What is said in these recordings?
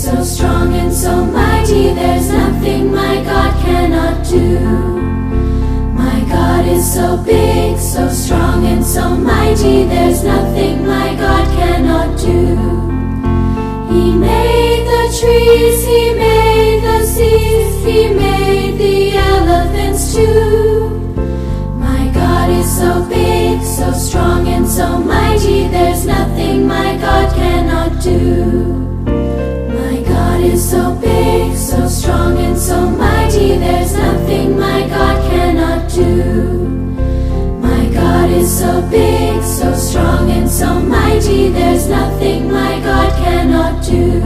so strong and so mighty, there's nothing my God cannot do. My God is so big, so strong and so mighty, there's nothing my God cannot do. He made the trees, He made the seas, He made the elephants too. My God is so big, so strong and so mighty, there's nothing my God cannot do. My God is so big, so strong and so mighty, there's nothing my God cannot do. My God is so big, so strong and so mighty, there's nothing my God cannot do.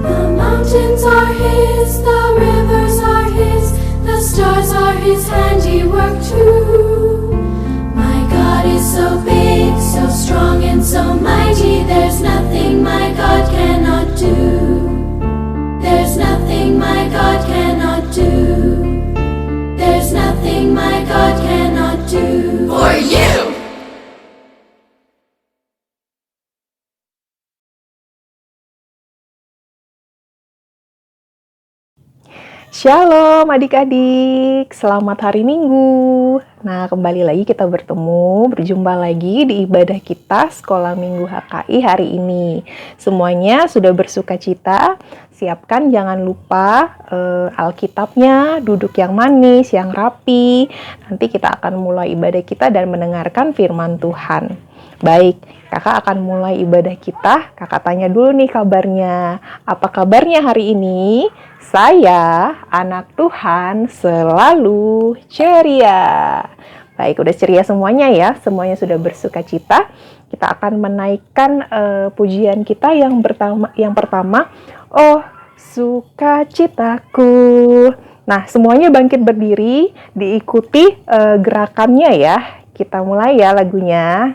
The mountains are His, the rivers are His, the stars are His handiwork too. My God is so big, so strong and so mighty, there's nothing my God cannot do. There's nothing my God cannot do. There's nothing my God cannot do. For you! Shalom adik-adik, selamat hari Minggu. Nah, kembali lagi kita berjumpa lagi di ibadah kita Sekolah Minggu HKI hari ini. Semuanya sudah bersukacita, siapkan jangan lupa Alkitabnya, duduk yang manis, yang rapi. Nanti kita akan mulai ibadah kita dan mendengarkan firman Tuhan. Baik, kakak akan mulai ibadah kita. Kakak tanya dulu nih kabarnya. Apa kabarnya hari ini? Saya, anak Tuhan, selalu ceria. Baik, udah ceria semuanya ya. Semuanya sudah bersukacita. Kita akan menaikkan pujian kita yang pertama. Oh, sukacitaku. Nah, semuanya bangkit berdiri, diikuti gerakannya ya. Kita mulai ya lagunya.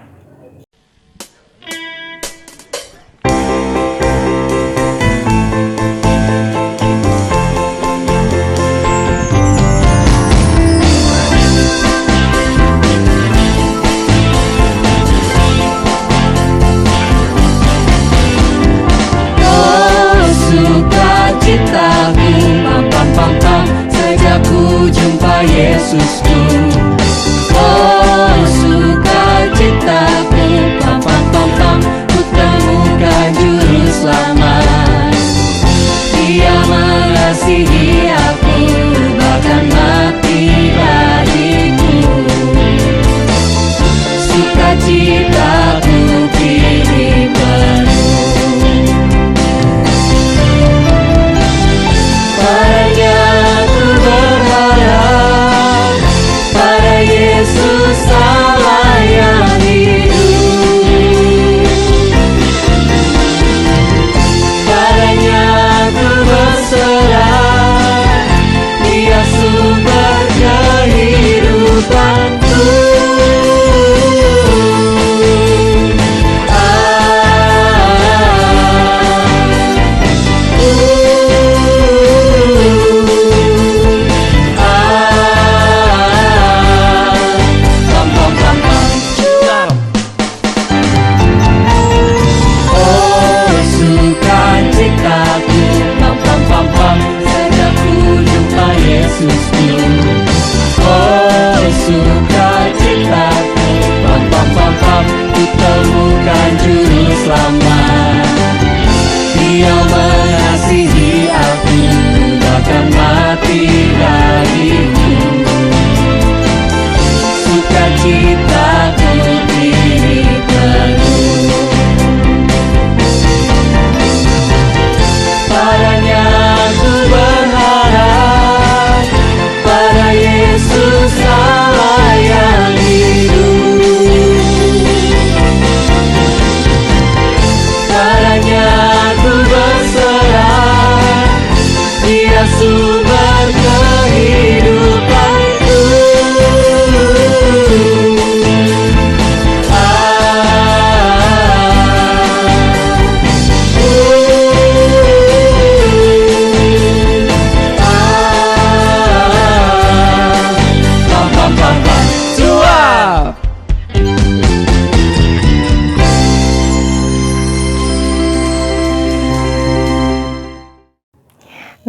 Citaku, pam pam pam pam, sejak ku jumpa Yesusku. Oh, sukacitaku, pam pam pam pam, ku temukan juru selamat. Dia mengasihi aku, bahkan mati bagiku. Sukacitaku kini penuh. Padanya ku berharap,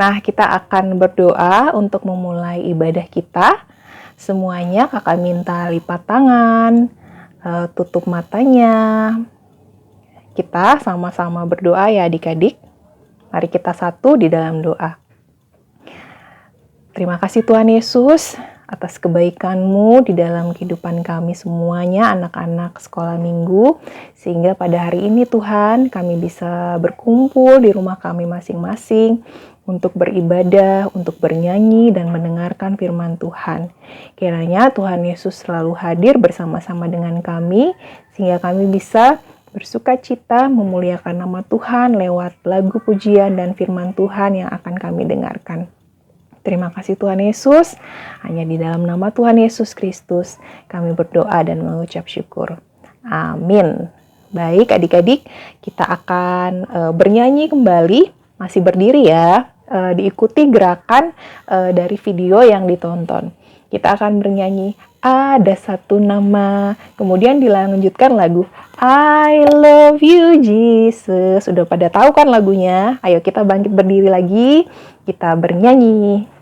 Nah, kita akan berdoa untuk memulai ibadah kita. Semuanya kakak minta lipat tangan, tutup matanya. Kita sama-sama berdoa ya adik-adik. Mari kita satu di dalam doa. Terima kasih Tuhan Yesus atas kebaikan-Mu di dalam kehidupan kami semuanya, anak-anak sekolah minggu, sehingga pada hari ini Tuhan kami bisa berkumpul di rumah kami masing-masing untuk beribadah, untuk bernyanyi dan mendengarkan firman Tuhan. Kiranya Tuhan Yesus selalu hadir bersama-sama dengan kami, sehingga kami bisa bersuka cita memuliakan nama Tuhan lewat lagu pujian dan firman Tuhan yang akan kami dengarkan. Terima kasih Tuhan Yesus, hanya di dalam nama Tuhan Yesus Kristus kami berdoa dan mengucap syukur. Amin. Baik adik-adik, kita akan bernyanyi kembali, masih berdiri ya, diikuti gerakan dari video yang ditonton. Kita akan bernyanyi, ada satu nama, kemudian dilanjutkan lagu I love you Jesus. Sudah pada tahu kan lagunya? Ayo kita bangkit berdiri lagi, kita bernyanyi.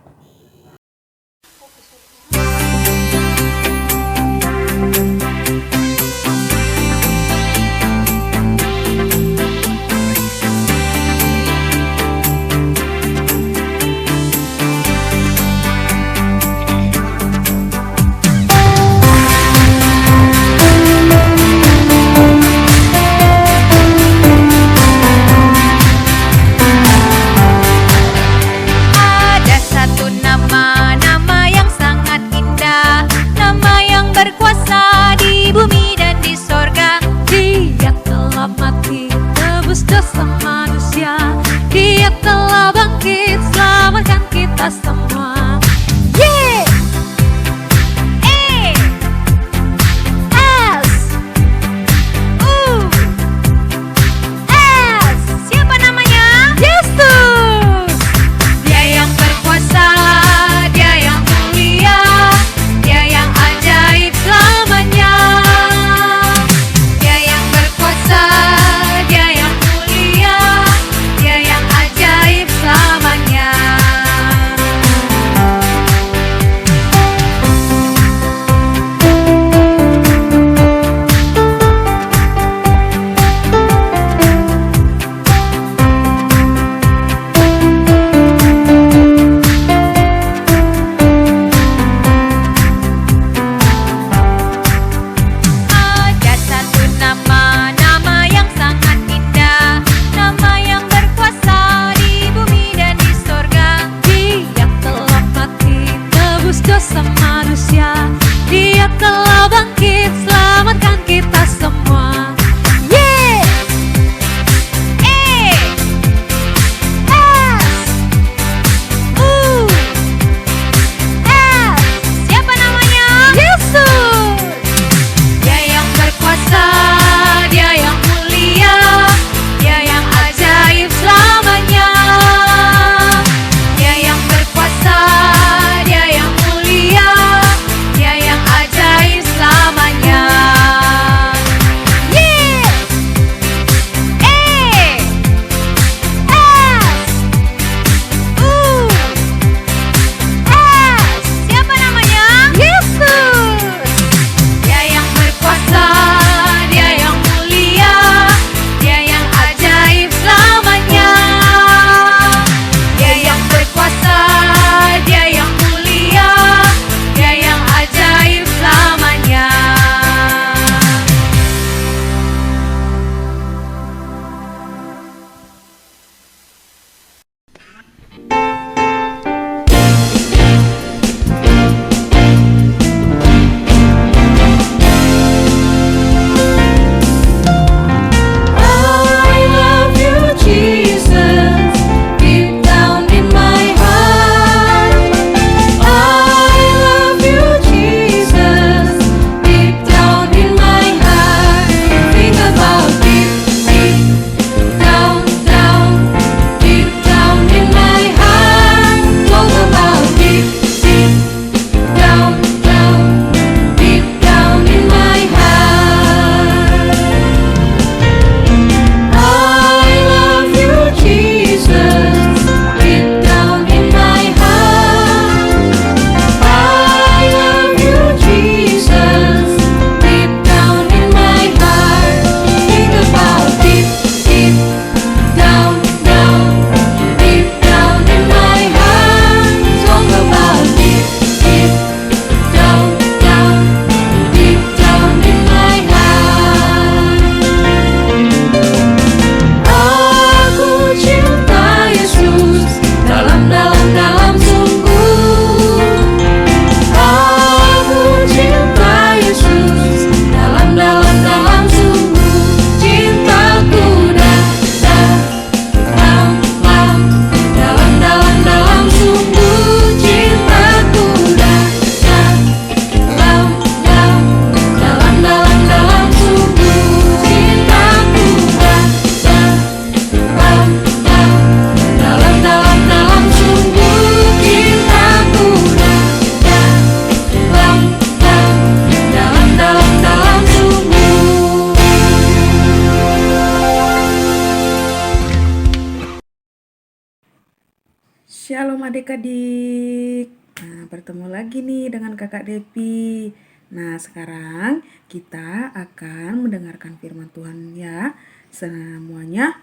Shalom adik-adik. Nah, bertemu lagi nih dengan Kakak Depi. Nah, sekarang kita akan mendengarkan firman Tuhan ya. Semuanya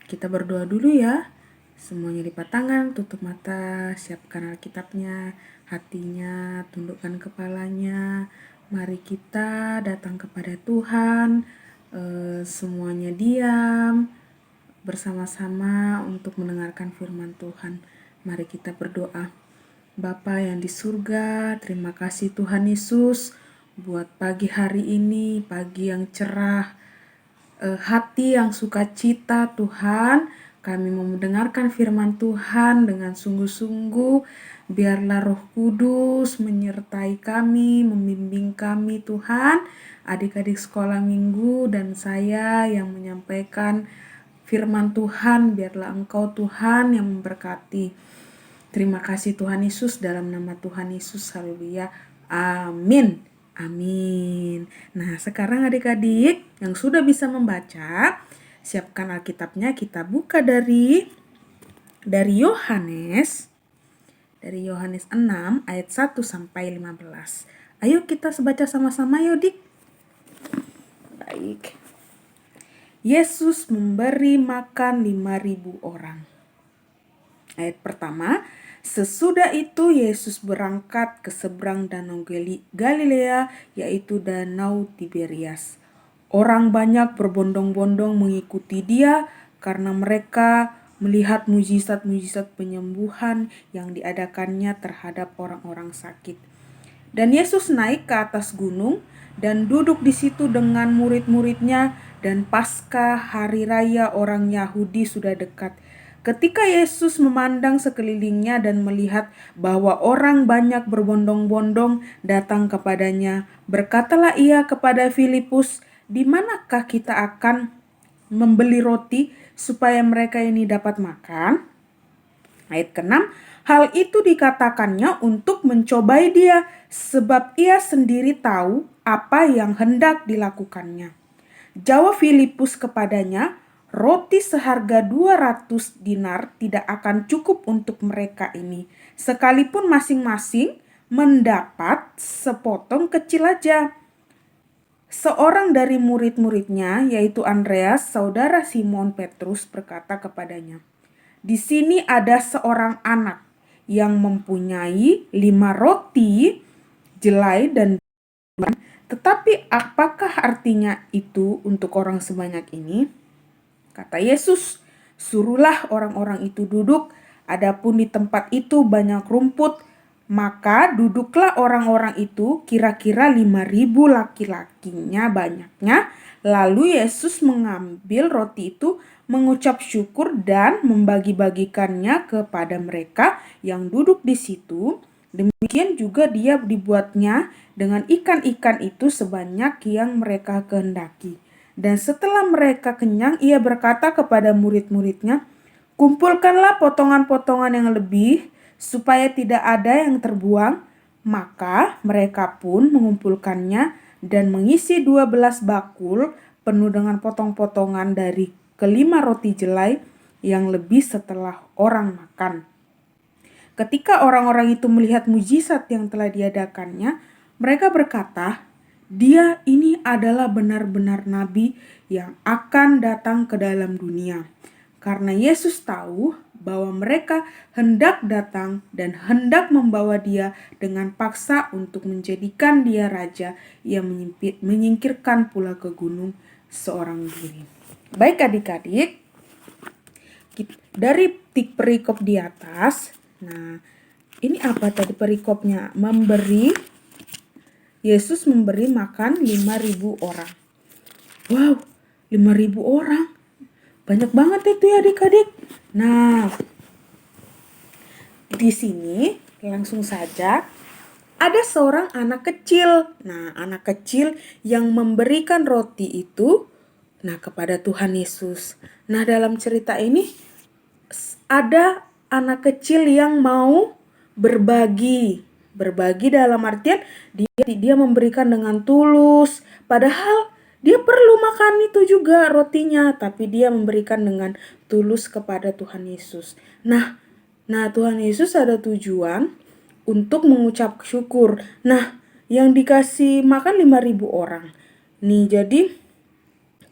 kita berdoa dulu ya. Semuanya lipat tangan, tutup mata, siapkan Alkitabnya, hatinya, tundukkan kepalanya. Mari kita datang kepada Tuhan. Semuanya diam bersama-sama untuk mendengarkan firman Tuhan. Mari kita berdoa. Bapa yang di surga, terima kasih Tuhan Yesus buat pagi hari ini, pagi yang cerah, hati yang sukacita Tuhan. Kami mau mendengarkan firman Tuhan dengan sungguh-sungguh. Biarlah Roh Kudus menyertai kami, membimbing kami Tuhan. Adik-adik sekolah minggu dan saya yang menyampaikan firman Tuhan, biarlah Engkau Tuhan yang memberkati. Terima kasih Tuhan Yesus, dalam nama Tuhan Yesus, haleluya, amin, amin. Nah, sekarang adik-adik yang sudah bisa membaca, siapkan Alkitabnya, kita buka dari Yohanes, dari Yohanes 6 ayat 1 sampai 15. Ayo kita baca sama-sama yuk, Dik. Baik. Yesus memberi makan 5.000 orang. Ayat pertama, sesudah itu Yesus berangkat ke seberang danau Galilea, yaitu danau Tiberias. Orang banyak berbondong-bondong mengikuti dia karena mereka melihat mujizat-mujizat penyembuhan yang diadakannya terhadap orang-orang sakit. Dan Yesus naik ke atas gunung dan duduk di situ dengan murid-muridnya, dan Paskah hari raya orang Yahudi sudah dekat. Ketika Yesus memandang sekelilingnya dan melihat bahwa orang banyak berbondong-bondong datang kepadanya, berkatalah ia kepada Filipus, "Di manakah kita akan membeli roti supaya mereka ini dapat makan?" Ayat ke-6, hal itu dikatakannya untuk mencobai dia, sebab ia sendiri tahu apa yang hendak dilakukannya. Jawab Filipus kepadanya, roti seharga 200 dinar tidak akan cukup untuk mereka ini, sekalipun masing-masing mendapat sepotong kecil aja. Seorang dari murid-muridnya, yaitu Andreas, saudara Simon Petrus, berkata kepadanya, "Di sini ada seorang anak yang mempunyai 5 roti jelai dan tetapi apakah artinya itu untuk orang sebanyak ini?" Kata Yesus, "Suruhlah orang-orang itu duduk, adapun di tempat itu banyak rumput." Maka duduklah orang-orang itu, kira-kira 5.000 laki-lakinya banyaknya. Lalu Yesus mengambil roti itu, mengucap syukur dan membagi-bagikannya kepada mereka yang duduk di situ. Demikian juga dia dibuatnya dengan ikan-ikan itu sebanyak yang mereka kehendaki. Dan setelah mereka kenyang, ia berkata kepada murid-muridnya, "Kumpulkanlah potongan-potongan yang lebih, supaya tidak ada yang terbuang." Maka mereka pun mengumpulkannya dan mengisi 12 bakul penuh dengan potong-potongan dari kelima roti jelai yang lebih setelah orang makan. Ketika orang-orang itu melihat mujizat yang telah diadakannya, mereka berkata, "Dia ini adalah benar-benar nabi yang akan datang ke dalam dunia." Karena Yesus tahu bahwa mereka hendak datang dan hendak membawa dia dengan paksa untuk menjadikan dia raja, ia menyingkirkan pula ke gunung seorang diri. Baik adik-adik, dari perikop di atas, nah ini apa tadi perikopnya? Yesus memberi makan 5.000 orang. Wow, 5.000 orang. Banyak banget itu ya adik-adik. Nah, di sini langsung saja ada seorang anak kecil. Nah, anak kecil yang memberikan roti itu kepada Tuhan Yesus. Nah, dalam cerita ini ada anak kecil yang mau berbagi. Berbagi dalam artian dia memberikan dengan tulus. Padahal dia perlu makan itu juga rotinya, tapi dia memberikan dengan tulus kepada Tuhan Yesus. Nah, Nah, Tuhan Yesus ada tujuan untuk mengucap syukur. Nah, yang dikasih makan 5.000 orang. Nih, jadi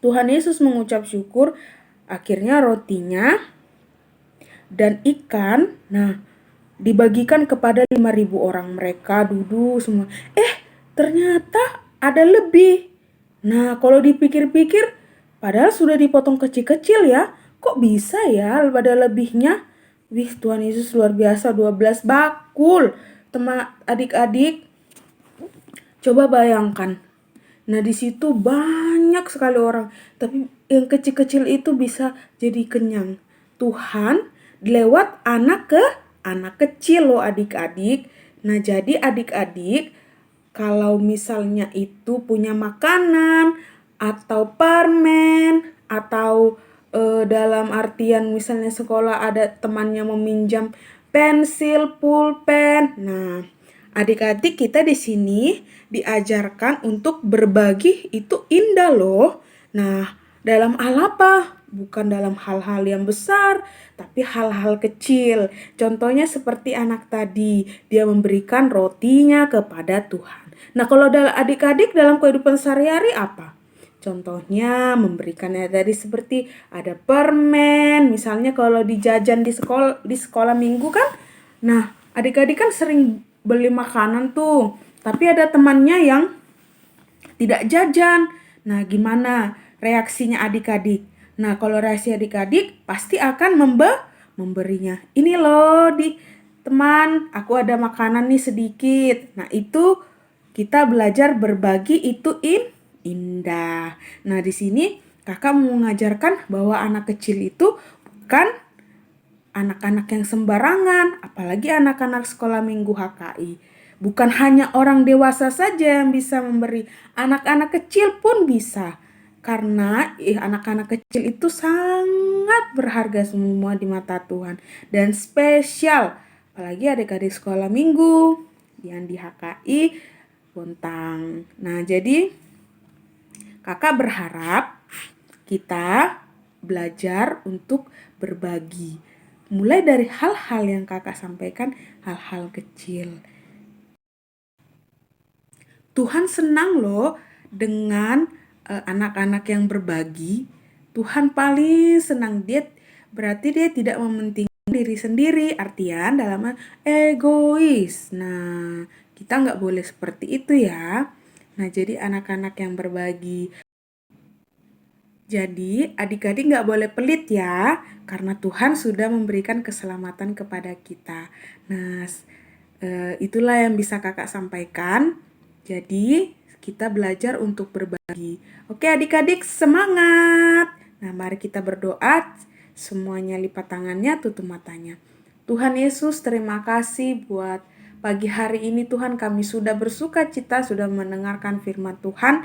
Tuhan Yesus mengucap syukur, akhirnya rotinya dan ikan, nah, dibagikan kepada 5.000 orang. Mereka duduk semua. Ternyata ada lebih. Nah, kalau dipikir-pikir, padahal sudah dipotong kecil-kecil ya. Kok bisa ya ada lebihnya? Wih, Tuhan Yesus luar biasa, 12 bakul. Teman adik-adik, coba bayangkan. Nah, di situ banyak sekali orang, tapi yang kecil-kecil itu bisa jadi kenyang. Tuhan lewat anak kecil loh adik-adik. Nah, jadi adik-adik, kalau misalnya itu punya makanan atau permen atau dalam artian misalnya sekolah ada temannya meminjam pensil, pulpen. Nah, adik-adik kita di sini diajarkan untuk berbagi itu indah loh. Nah, dalam hal apa? Bukan dalam hal-hal yang besar, tapi hal-hal kecil. Contohnya seperti anak tadi, dia memberikan rotinya kepada Tuhan. Nah, kalau adik-adik dalam kehidupan sehari-hari apa? Contohnya memberikannya tadi seperti ada permen, misalnya kalau dijajan di sekolah minggu kan. Nah, adik-adik kan sering beli makanan tuh, tapi ada temannya yang tidak jajan. Nah, gimana reaksinya adik-adik? Nah, kalau reaksi adik-adik pasti akan memberinya. Ini loh teman, aku ada makanan nih sedikit. Nah, itu kita belajar berbagi itu indah. Nah, di sini kakak mau mengajarkan bahwa anak kecil itu bukan anak-anak yang sembarangan, apalagi anak-anak sekolah minggu HKI. Bukan hanya orang dewasa saja yang bisa memberi, anak-anak kecil pun bisa. Karena anak-anak kecil itu sangat berharga semua di mata Tuhan dan spesial. Apalagi adik-adik sekolah minggu yang di HKI Bontang. Nah, jadi kakak berharap kita belajar untuk berbagi. Mulai dari hal-hal yang kakak sampaikan, hal-hal kecil. Tuhan senang loh dengan anak-anak yang berbagi. Tuhan paling senang, berarti dia tidak mementingkan diri sendiri, artian dalam egois. Nah, kita nggak boleh seperti itu ya. Nah, jadi anak-anak yang berbagi. Jadi adik-adik nggak boleh pelit ya, karena Tuhan sudah memberikan keselamatan kepada kita. Nah, itulah yang bisa kakak sampaikan. Jadi kita belajar untuk berbagi. Oke adik-adik, semangat. Nah, mari kita berdoa. Semuanya lipat tangannya, tutup matanya. Tuhan Yesus, terima kasih buat pagi hari ini Tuhan, kami sudah bersuka cita, sudah mendengarkan firman Tuhan.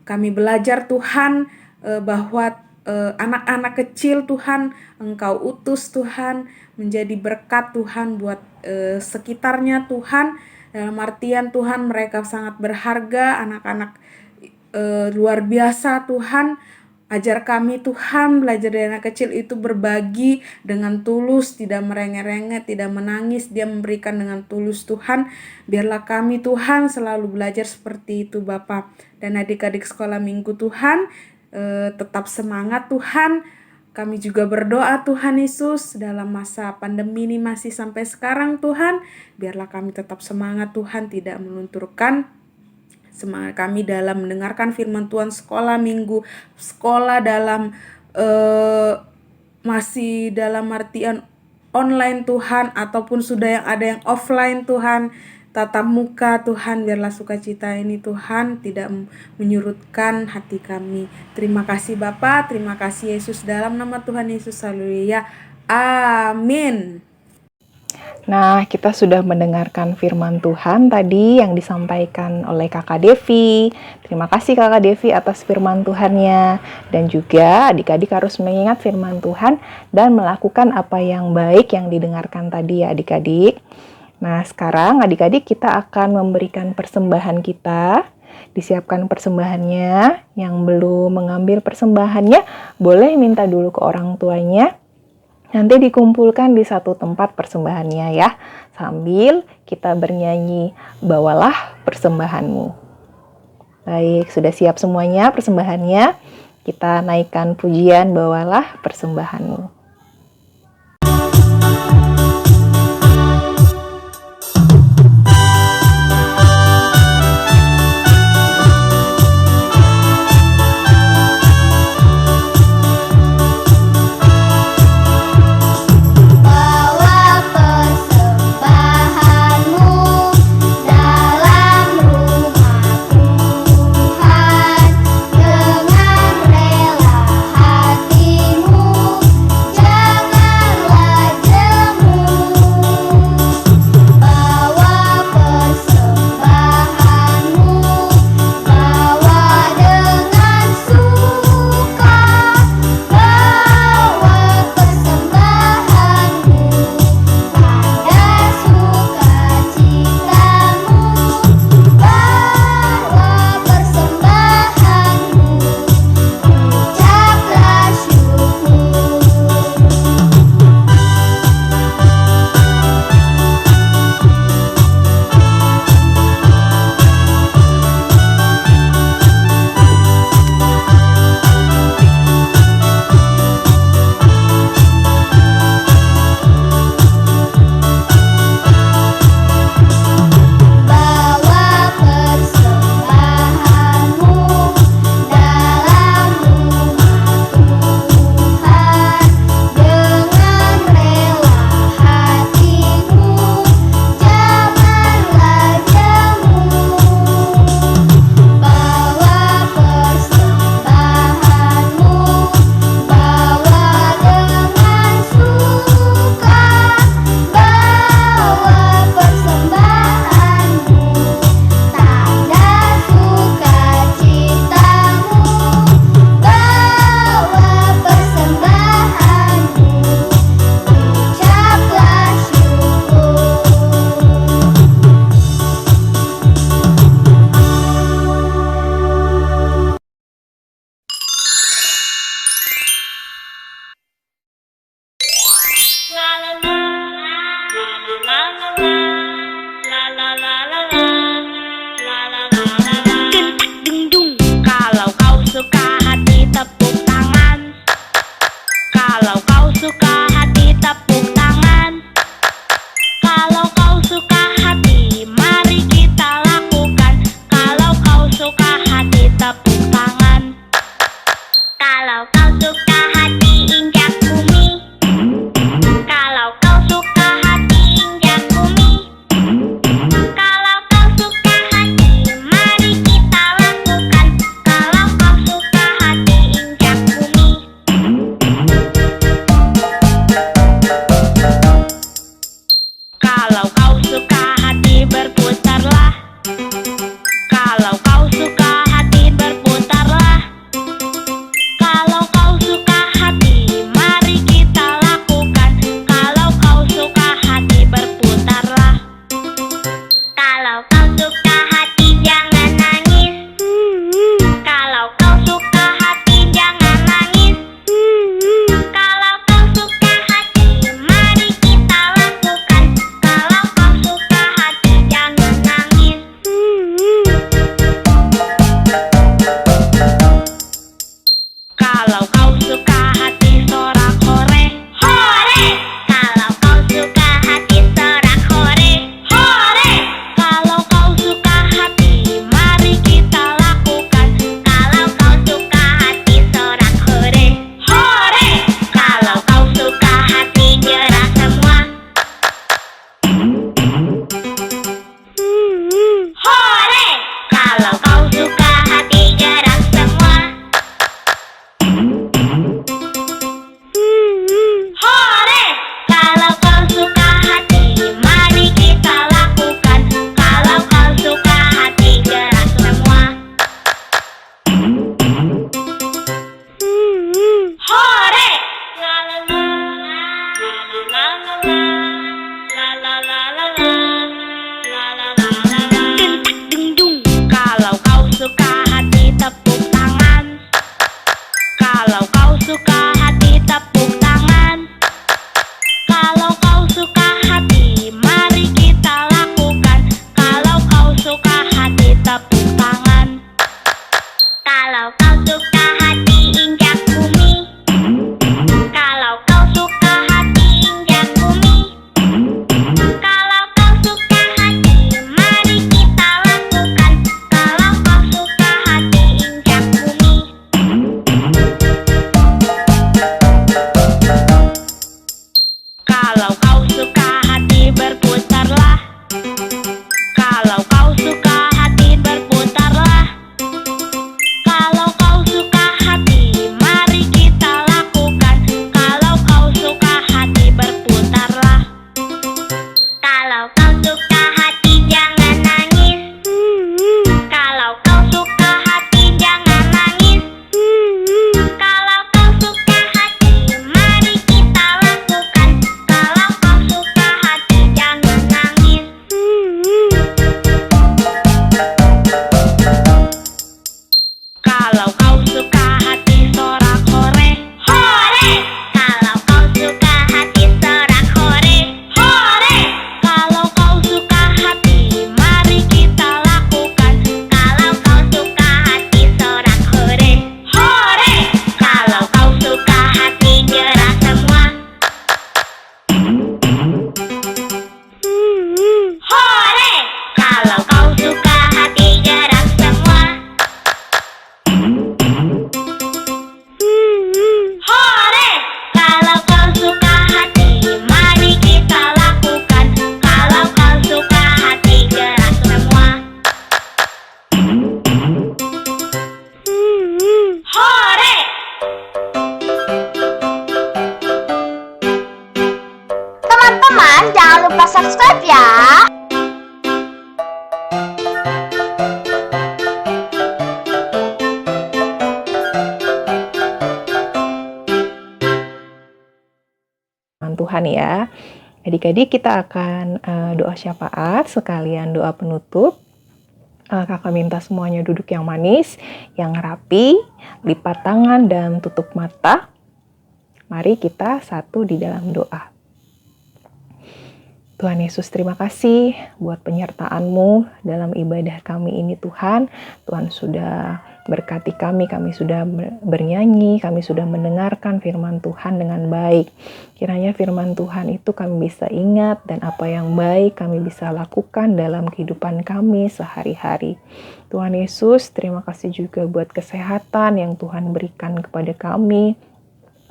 Kami belajar Tuhan bahwa anak-anak kecil Tuhan, Engkau utus Tuhan, menjadi berkat Tuhan buat sekitarnya Tuhan. Dalam artian Tuhan, mereka sangat berharga, anak-anak luar biasa Tuhan. Ajar kami Tuhan, belajar dari anak kecil itu berbagi dengan tulus, tidak merengek-rengek, tidak menangis, dia memberikan dengan tulus Tuhan. Biarlah kami Tuhan selalu belajar seperti itu Bapa. Dan adik-adik sekolah minggu Tuhan, tetap semangat Tuhan. Kami juga berdoa Tuhan Yesus, dalam masa pandemi ini masih sampai sekarang Tuhan, biarlah kami tetap semangat Tuhan, tidak melunturkan semangat kami dalam mendengarkan firman Tuhan, sekolah minggu, sekolah dalam masih dalam artian online Tuhan, ataupun sudah yang ada yang offline Tuhan, tatap muka Tuhan, biarlah sukacita ini Tuhan tidak menyurutkan hati kami. Terima kasih Bapa, terima kasih Yesus, dalam nama Tuhan Yesus, haleluya, amin. Nah, kita sudah mendengarkan firman Tuhan tadi yang disampaikan oleh Kakak Devi. Terima kasih Kakak Devi atas firman Tuhannya. Dan juga adik-adik harus mengingat firman Tuhan dan melakukan apa yang baik yang didengarkan tadi ya adik-adik. Nah, sekarang adik-adik kita akan memberikan persembahan kita. Disiapkan persembahannya. Yang belum mengambil persembahannya, boleh minta dulu ke orang tuanya. Nanti dikumpulkan di satu tempat persembahannya ya. Sambil kita bernyanyi, bawalah persembahanmu. Baik, sudah siap semuanya persembahannya? Kita naikkan pujian, bawalah persembahanmu. Bawa persembahanmu dalam rumah Tuhan dengan rela hatimu. suka hati tepuk tangan. Kalau kau suka hati injak bumi. Kalau kau suka hati injak bumi. Kalau kau suka hati mari kita lakukan. Kalau kau suka hati injak bumi. Kalau kau suka hati berputarlah. Kalau kau suka hati berputarlah. Kalau kau suka hati mari kita lakukan. Kalau kau suka hati berputarlah. Kalau kau suka hati jangan nangis. Kalau kau suka hati jangan nangis. Kalau kau suka hati mari kita lakukan. Kalau kau suka hati jangan nangis. Kalau kau suka hati sorak-hore, hore. Kalau kau suka hati sorak-hore, hore. Kalau kau suka hati mari kita lakukan. Kalau kau suka hati sorak-hore, hore. Kalau kau suka hati gerak semua, hore. Kalau kau suka hati gerak semua, hore. Kalau kau suka hati mari kita lakukan. Kalau kau suka hati gerak semua, hore. Teman-teman jangan lupa subscribe ya. Tuhan ya. Adik-adik kita akan doa syafaat sekalian doa penutup. Kakak minta semuanya duduk yang manis, yang rapi, lipat tangan dan tutup mata. Mari kita satu di dalam doa. Tuhan Yesus, terima kasih buat penyertaan-Mu dalam ibadah kami ini Tuhan. Tuhan sudah berkati kami sudah bernyanyi, kami sudah mendengarkan firman Tuhan dengan baik. Kiranya firman Tuhan itu kami bisa ingat dan apa yang baik kami bisa lakukan dalam kehidupan kami sehari-hari. Tuhan Yesus, terima kasih juga buat kesehatan yang Tuhan berikan kepada kami.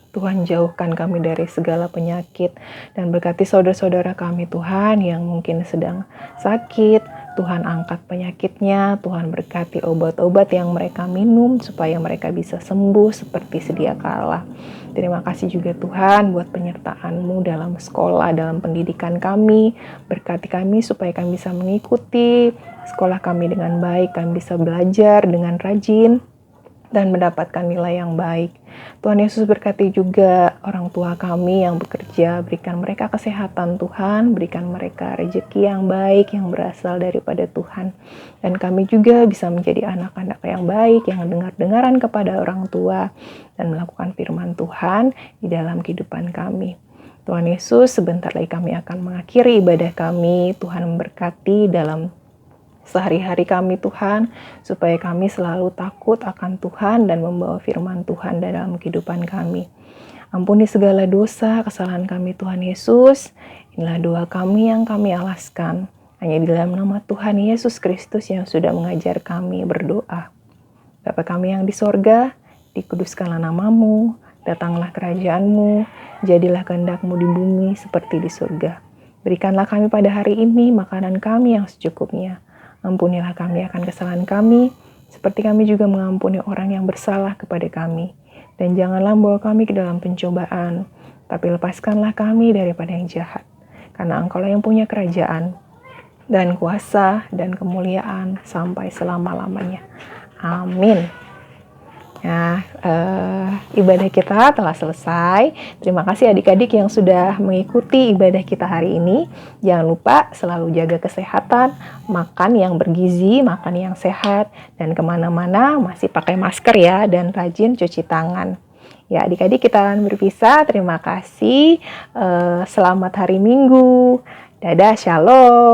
Tuhan jauhkan kami dari segala penyakit dan berkati saudara-saudara kami Tuhan yang mungkin sedang sakit. Tuhan angkat penyakitnya, Tuhan berkati obat-obat yang mereka minum supaya mereka bisa sembuh seperti sedia kala. Terima kasih juga Tuhan buat penyertaan-Mu dalam sekolah, dalam pendidikan kami. Berkati kami supaya kami bisa mengikuti sekolah kami dengan baik, kami bisa belajar dengan rajin dan mendapatkan nilai yang baik. Tuhan Yesus berkati juga orang tua kami yang bekerja, berikan mereka kesehatan Tuhan, berikan mereka rezeki yang baik yang berasal daripada Tuhan. Dan kami juga bisa menjadi anak-anak yang baik, yang dengar-dengaran kepada orang tua, dan melakukan firman Tuhan di dalam kehidupan kami. Tuhan Yesus, sebentar lagi kami akan mengakhiri ibadah kami. Tuhan memberkati dalam sehari-hari kami Tuhan, supaya kami selalu takut akan Tuhan dan membawa firman Tuhan dalam kehidupan kami. Ampuni segala dosa, kesalahan kami Tuhan Yesus. Inilah doa kami yang kami alaskan. Hanya di dalam nama Tuhan Yesus Kristus yang sudah mengajar kami berdoa. Bapa kami yang di sorga, dikuduskanlah nama-Mu, datanglah kerajaan-Mu, jadilah kehendak-Mu di bumi seperti di surga. Berikanlah kami pada hari ini makanan kami yang secukupnya. Ampunilah kami akan kesalahan kami, seperti kami juga mengampuni orang yang bersalah kepada kami. Dan janganlah membawa kami ke dalam pencobaan, tapi lepaskanlah kami daripada yang jahat. Karena Engkau-lah yang punya kerajaan, dan kuasa, dan kemuliaan, sampai selama-lamanya. Amin. Nah, ibadah kita telah selesai. Terima kasih adik-adik yang sudah mengikuti ibadah kita hari ini. Jangan lupa selalu jaga kesehatan, makan yang bergizi, makan yang sehat, dan kemana-mana masih pakai masker ya, dan rajin cuci tangan. Ya, adik-adik kita akan berpisah. Terima kasih. Selamat hari Minggu. Dadah, shalom.